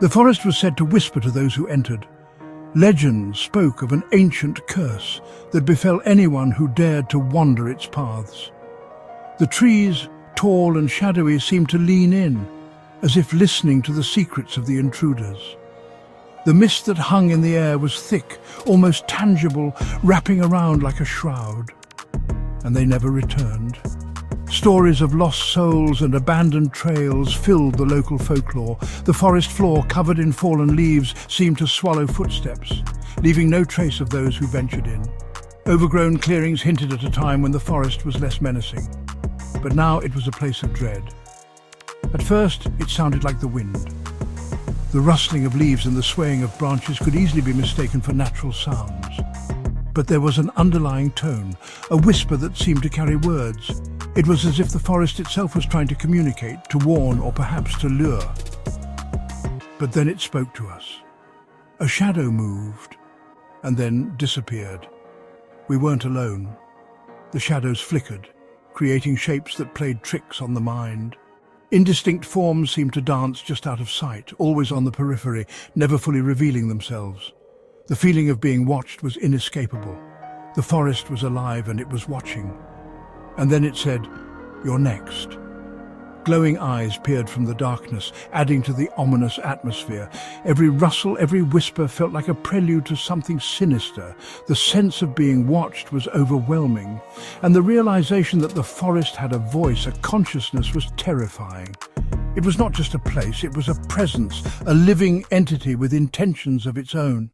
The forest was said to whisper to those who entered. Legends spoke of an ancient curse that befell anyone who dared to wander its paths. The trees, tall and shadowy, seemed to lean in, as if listening to the secrets of the intruders. The mist that hung in the air was thick, almost tangible, wrapping around like a shroud. And they never returned. Stories of lost souls and abandoned trails filled the local folklore. The forest floor, covered in fallen leaves, seemed to swallow footsteps, leaving no trace of those who ventured in. Overgrown clearings hinted at a time when the forest was less menacing. But now it was a place of dread. At first, it sounded like the wind. The rustling of leaves and the swaying of branches could easily be mistaken for natural sounds. But there was an underlying tone, a whisper that seemed to carry words. It was as if the forest itself was trying to communicate, to warn, or perhaps to lure. But then it spoke to us. A shadow moved, and then disappeared. We weren't alone. The shadows flickered, creating shapes that played tricks on the mind. Indistinct forms seemed to dance just out of sight, always on the periphery, never fully revealing themselves. The feeling of being watched was inescapable. The forest was alive and it was watching. And then it said, "You're next." Glowing eyes peered from the darkness, adding to the ominous atmosphere. Every rustle, every whisper felt like a prelude to something sinister. The sense of being watched was overwhelming, and the realization that the forest had a voice, a consciousness, was terrifying. It was not just a place, it was a presence, a living entity with intentions of its own.